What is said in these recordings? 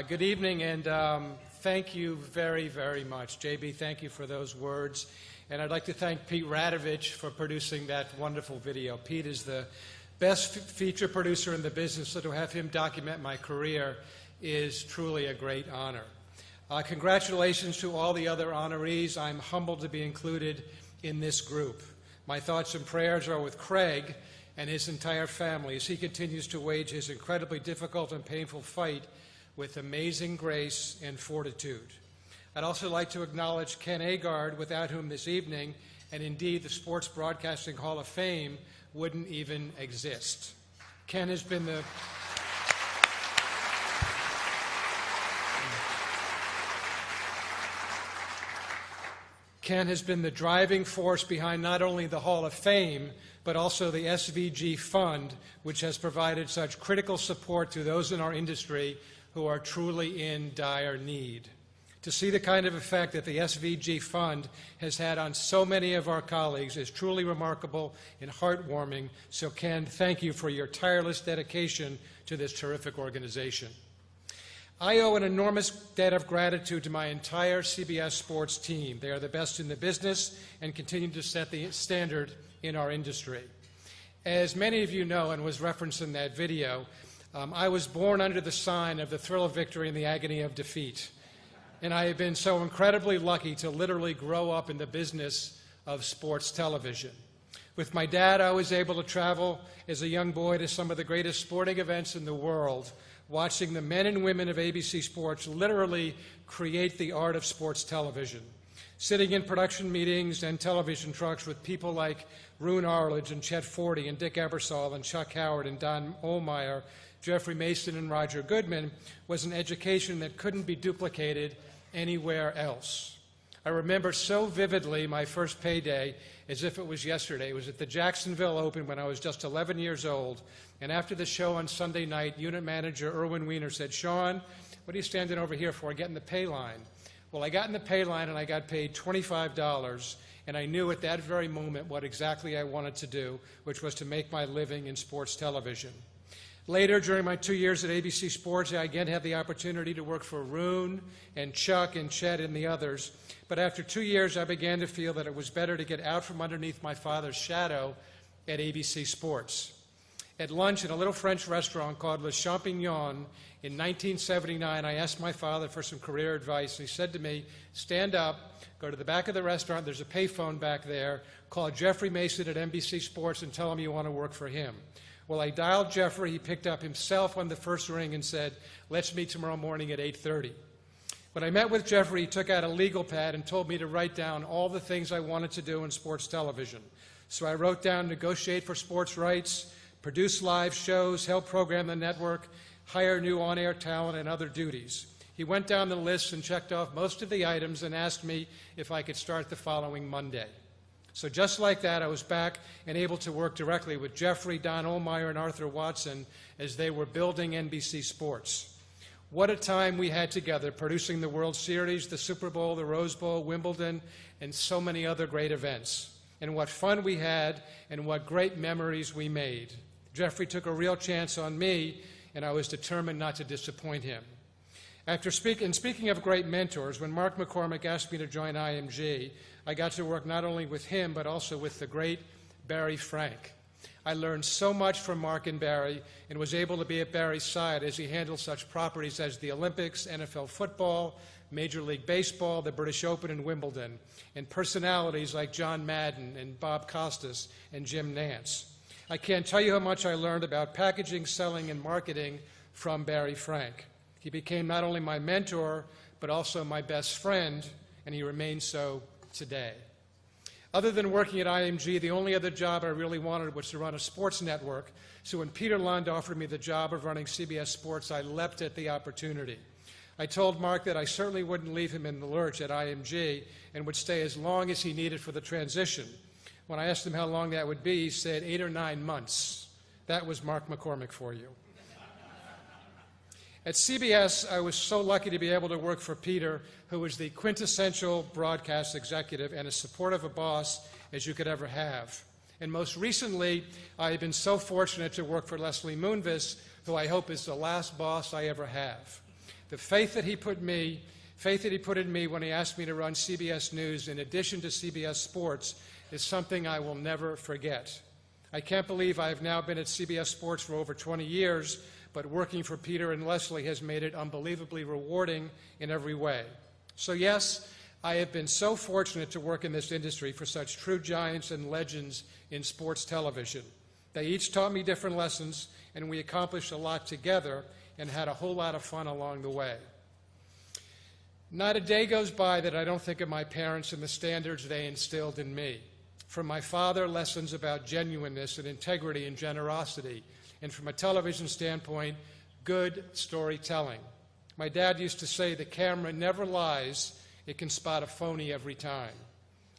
Good evening, and thank you very, very much. JB, thank you for those words. And I'd like to thank Pete Radovich for producing that wonderful video. Pete is the best feature producer in the business, so to have him document my career is truly a great honor. Congratulations to all the other honorees. I'm humbled to be included in this group. My thoughts and prayers are with Craig and his entire family as he continues to wage his incredibly difficult and painful fight with amazing grace and fortitude. I'd also like to acknowledge Ken Agard, without whom this evening, and indeed the Sports Broadcasting Hall of Fame, wouldn't even exist. Ken has been the driving force behind not only the Hall of Fame, but also the SVG Fund, which has provided such critical support to those in our industry who are truly in dire need. To see the kind of effect that the SVG Fund has had on so many of our colleagues is truly remarkable and heartwarming. So, Ken, thank you for your tireless dedication to this terrific organization. I owe an enormous debt of gratitude to my entire CBS Sports team. They are the best in the business and continue to set the standard in our industry. As many of you know, and was referenced in that video, I was born under the sign of the thrill of victory and the agony of defeat. And I have been so incredibly lucky to literally grow up in the business of sports television. With my dad, I was able to travel as a young boy to some of the greatest sporting events in the world, watching the men and women of ABC Sports literally create the art of sports television. Sitting in production meetings and television trucks with people like Roone Arledge and Chet Forte and Dick Ebersol and Chuck Howard and Don Ohlmeyer, Jeffrey Mason and Roger Goodman was an education that couldn't be duplicated anywhere else. I remember so vividly my first payday as if it was yesterday. It was at the Jacksonville Open when I was just 11 years old, and after the show on Sunday night, unit manager Irwin Weiner said, "Sean, what are you standing over here for? Get in the pay line." Well, I got in the pay line and I got paid $25, and I knew at that very moment what exactly I wanted to do, which was to make my living in sports television. Later, during my 2 years at ABC Sports, I again had the opportunity to work for Roone and Chuck and Chet and the others. But after 2 years, I began to feel that it was better to get out from underneath my father's shadow at ABC Sports. At lunch in a little French restaurant called Le Champignon in 1979, I asked my father for some career advice, and he said to me, "Stand up, go to the back of the restaurant, there's a payphone back there, call Jeffrey Mason at NBC Sports and tell him you want to work for him." Well, I dialed Jeffrey. He picked up himself on the first ring and said, "Let's meet tomorrow morning at 8:30. When I met with Jeffrey, he took out a legal pad and told me to write down all the things I wanted to do in sports television. So I wrote down negotiate for sports rights, produce live shows, help program the network, hire new on-air talent, and other duties. He went down the list and checked off most of the items and asked me if I could start the following Monday. So just like that, I was back and able to work directly with Jeffrey, Don Ohlmeyer, and Arthur Watson as they were building NBC Sports. What a time we had together, producing the World Series, the Super Bowl, the Rose Bowl, Wimbledon, and so many other great events. And what fun we had, and what great memories we made. Jeffrey took a real chance on me, and I was determined not to disappoint him. Speaking of great mentors, when Mark McCormick asked me to join IMG, I got to work not only with him, but also with the great Barry Frank. I learned so much from Mark and Barry and was able to be at Barry's side as he handled such properties as the Olympics, NFL football, Major League Baseball, the British Open, and Wimbledon, and personalities like John Madden and Bob Costas and Jim Nantz. I can't tell you how much I learned about packaging, selling, and marketing from Barry Frank. He became not only my mentor, but also my best friend, and he remains so today. Other than working at IMG, the only other job I really wanted was to run a sports network. So when Peter Lund offered me the job of running CBS Sports, I leapt at the opportunity. I told Mark that I certainly wouldn't leave him in the lurch at IMG and would stay as long as he needed for the transition. When I asked him how long that would be, he said 8 or 9 months. That was Mark McCormick for you. At CBS, I was so lucky to be able to work for Peter, who was the quintessential broadcast executive and as supportive a boss as you could ever have. And most recently, I have been so fortunate to work for Leslie Moonves, who I hope is the last boss I ever have. The faith that he put in me when he asked me to run CBS News in addition to CBS Sports is something I will never forget. I can't believe I have now been at CBS Sports for over 20 years, but working for Peter and Leslie has made it unbelievably rewarding in every way. So yes, I have been so fortunate to work in this industry for such true giants and legends in sports television. They each taught me different lessons, and we accomplished a lot together and had a whole lot of fun along the way. Not a day goes by that I don't think of my parents and the standards they instilled in me. From my father, lessons about genuineness and integrity and generosity, and from a television standpoint, good storytelling. My dad used to say, the camera never lies, it can spot a phony every time.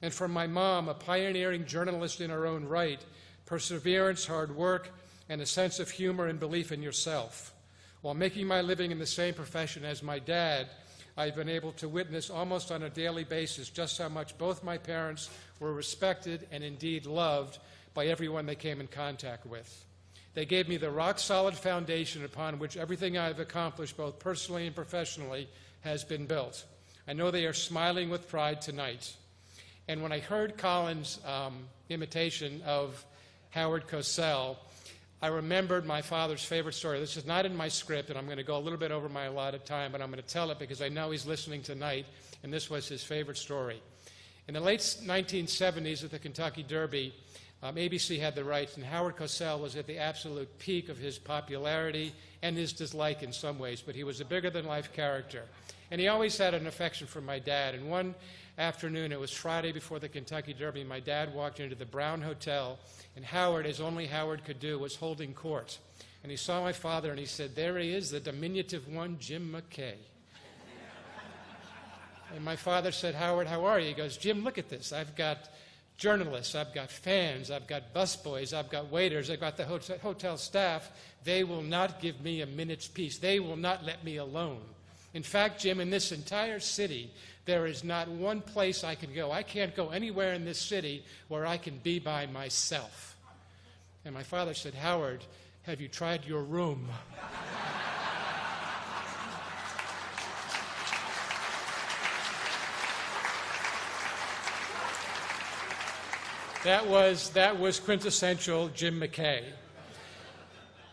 And from my mom, a pioneering journalist in her own right, perseverance, hard work, and a sense of humor and belief in yourself. While making my living in the same profession as my dad, I've been able to witness almost on a daily basis just how much both my parents were respected and indeed loved by everyone they came in contact with. They gave me the rock-solid foundation upon which everything I've accomplished, both personally and professionally, has been built. I know they are smiling with pride tonight. And when I heard Colin's imitation of Howard Cosell, I remembered my father's favorite story. This is not in my script, and I'm going to go a little bit over my allotted time, but I'm going to tell it because I know he's listening tonight, and this was his favorite story. In the late 1970s at the Kentucky Derby, ABC had the rights, and Howard Cosell was at the absolute peak of his popularity and his dislike in some ways, but he was a bigger-than-life character. And he always had an affection for my dad, and one afternoon, it was Friday before the Kentucky Derby, my dad walked into the Brown Hotel, and Howard, as only Howard could do, was holding court. And he saw my father, and he said, there he is, the diminutive one, Jim McKay. And my father said, Howard, how are you? He goes, Jim, look at this. I've got journalists, I've got fans, I've got busboys, I've got waiters, I've got the hotel staff. They will not give me a minute's peace. They will not let me alone. In fact, Jim, in this entire city, there is not one place I can go. I can't go anywhere in this city where I can be by myself. And my father said, Howard, have you tried your room? That was quintessential Jim McKay.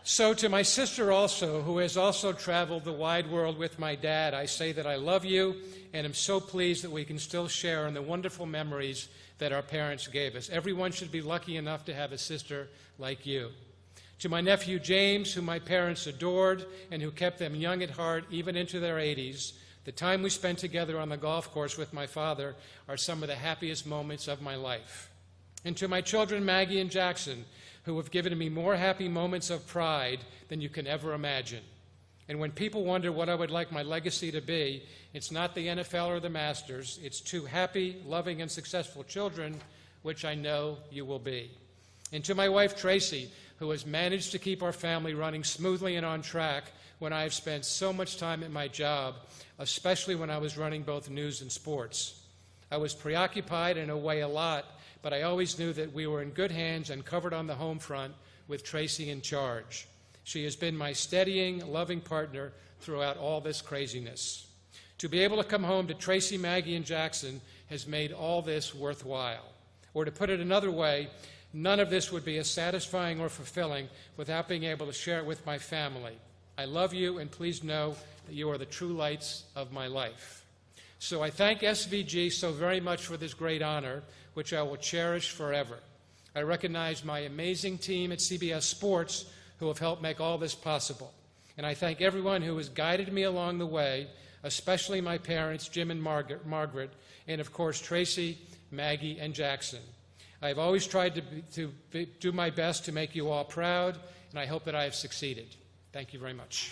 So to my sister also, who has also traveled the wide world with my dad, I say that I love you and am so pleased that we can still share in the wonderful memories that our parents gave us. Everyone should be lucky enough to have a sister like you. To my nephew James, whom my parents adored and who kept them young at heart even into their 80s, the time we spent together on the golf course with my father are some of the happiest moments of my life. And to my children Maggie and Jackson, who have given me more happy moments of pride than you can ever imagine. And when people wonder what I would like my legacy to be, it's not the NFL or the Masters, it's 2 happy, loving, and successful children, which I know you will be. And to my wife Tracy, who has managed to keep our family running smoothly and on track when I have spent so much time at my job, especially when I was running both news and sports. I was preoccupied in a way a lot, but I always knew that we were in good hands and covered on the home front with Tracy in charge. She has been my steadying, loving partner throughout all this craziness. To be able to come home to Tracy, Maggie, and Jackson has made all this worthwhile. Or to put it another way, none of this would be as satisfying or fulfilling without being able to share it with my family. I love you, and please know that you are the true lights of my life. So I thank SVG so very much for this great honor, which I will cherish forever. I recognize my amazing team at CBS Sports who have helped make all this possible. And I thank everyone who has guided me along the way, especially my parents, Jim and Margaret, and of course Tracy, Maggie, and Jackson. I've always tried to do my best to make you all proud, and I hope that I have succeeded. Thank you very much.